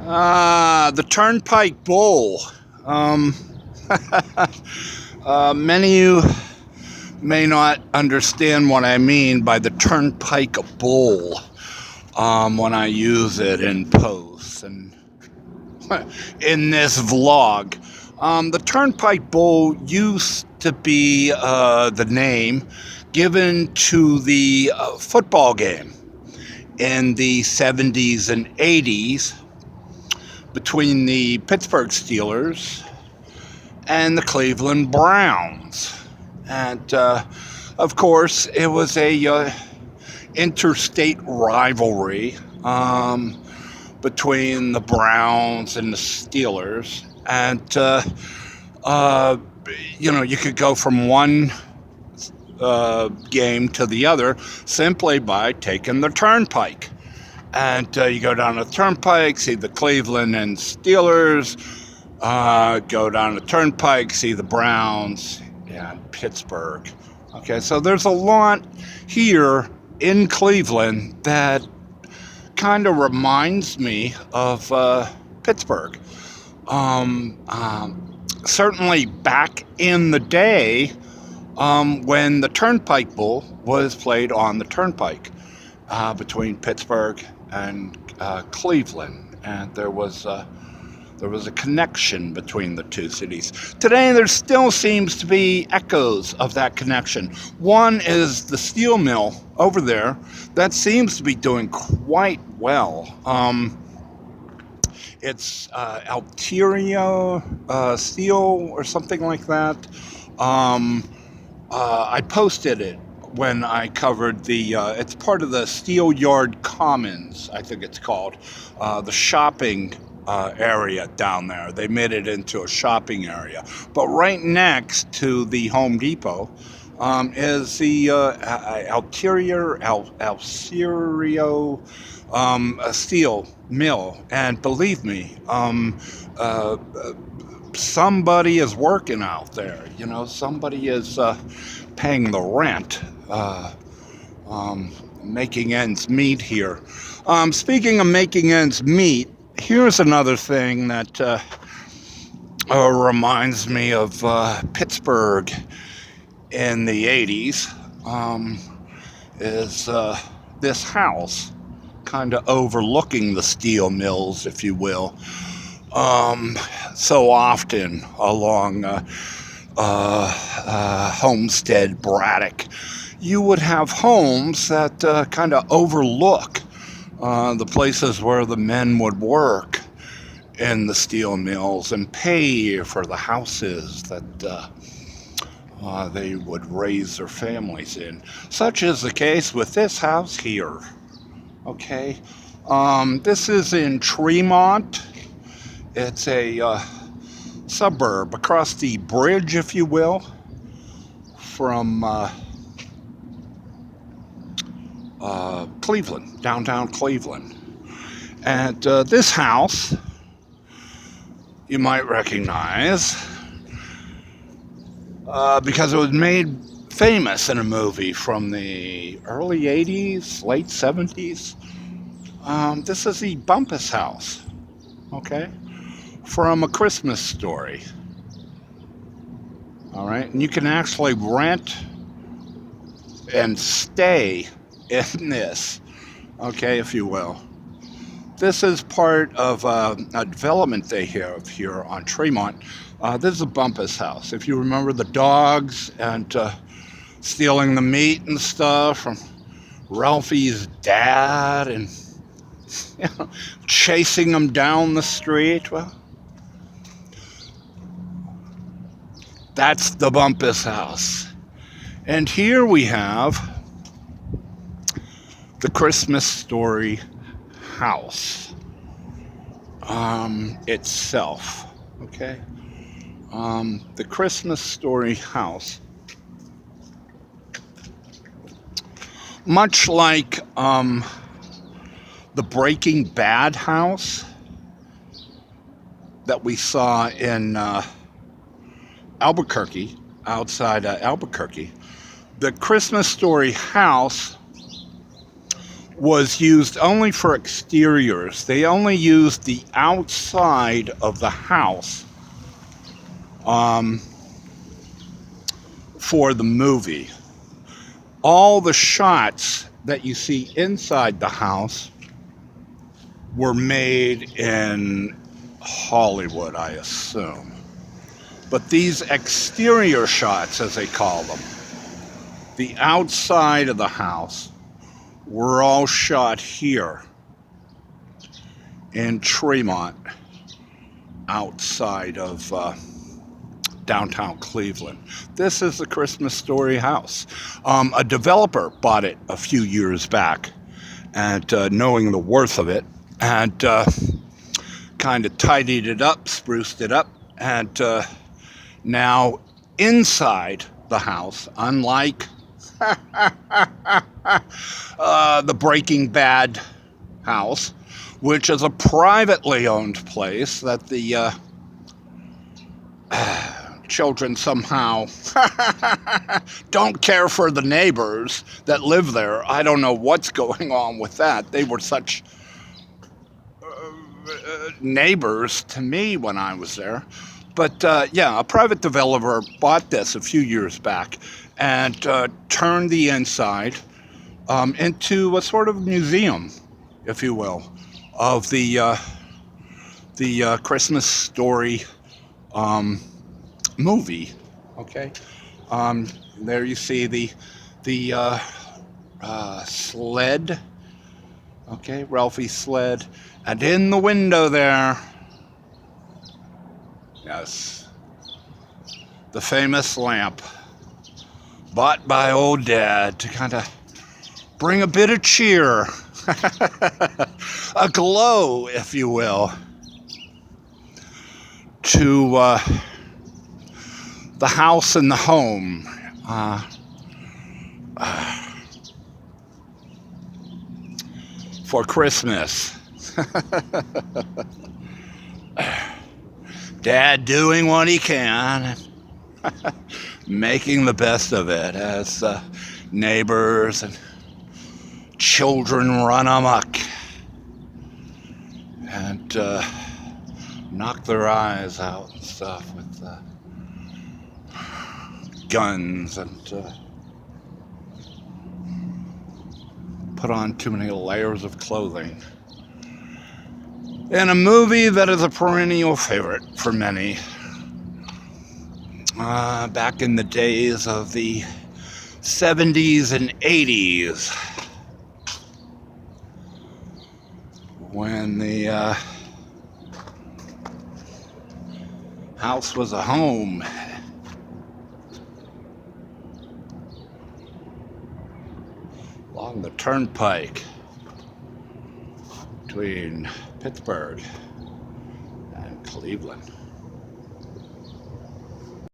The Turnpike Bowl. Many of you may not understand what I mean by the Turnpike Bowl when I use it in posts and in this vlog. The Turnpike Bowl used to be the name given to the football game in the 70s and 80s between the Pittsburgh Steelers and the Cleveland Browns. And of course, it was a interstate rivalry between the Browns and the Steelers. And, you could go from one game to the other simply by taking the turnpike. And you go down the turnpike, see the Cleveland and Steelers, go down the turnpike, see the Browns and Pittsburgh. Okay, so there's a lot here in Cleveland that kind of reminds me of Pittsburgh. Certainly back in the day when the Turnpike Bowl was played on the turnpike between Pittsburgh and Cleveland, and there was a connection between the two cities. Today, there still seems to be echoes of that connection. One is the steel mill over there that seems to be doing quite well. It's Alterio Steel or something like that. I posted it when I covered it's part of the Steel Yard Commons, I think it's called, the shopping area down there. They made it into a shopping area. But right next to the Home Depot is the Alterio steel mill. And believe me, somebody is working out there. Somebody is paying the rent, making ends meet here. Speaking of making ends meet, here's another thing that reminds me of Pittsburgh in the 80s, is this house kind of overlooking the steel mills, if you will. So often along Homestead, Braddock, you would have homes that kind of overlook the places where the men would work in the steel mills and pay for the houses that they would raise their families in. Such is the case with this house here. Okay, this is in Tremont. It's a suburb across the bridge, if you will, from Cleveland, downtown Cleveland. And this house you might recognize because it was made famous in a movie from the early 80s, late 70s. This is the Bumpus house, okay, from A Christmas Story. All right, and you can actually rent and stay in this, okay, if you will. This is part of a development they have here on Tremont. This is a Bumpus house. If you remember the dogs and stealing the meat and stuff from Ralphie's dad and chasing them down the street, well, that's the Bumpus house. And here we have the Christmas Story house itself, okay? The Christmas Story house, much like the Breaking Bad house that we saw in Albuquerque, outside Albuquerque, the Christmas Story house was used only for exteriors. They only used the outside of the house for the movie. All the shots that you see inside the house were made in Hollywood, I assume. But these exterior shots, as they call them, the outside of the house, were all shot here in Tremont, outside of downtown Cleveland. This is the Christmas Story house. A developer bought it a few years back, and knowing the worth of it, and kind of tidied it up, spruced it up, and now inside the house, unlike the Breaking Bad house, which is a privately owned place that the children somehow don't care for the neighbors that live there. I don't know what's going on with that. They were such neighbors to me when I was there. But yeah, a private developer bought this a few years back and turned the inside into a sort of museum, if you will, of the Christmas Story movie. Okay, there you see the sled. Okay, Ralphie's sled, and in the window there, yes, the famous lamp bought by old Dad to kind of bring a bit of cheer, a glow, if you will, to the house and the home. For Christmas. Dad doing what he can, making the best of it as neighbors and children run amok and knock their eyes out and stuff with guns and put on too many layers of clothing. In a movie that is a perennial favorite for many. Back in the days of the 70s and 80s, when the house was a home. Along the turnpike between Pittsburgh and Cleveland.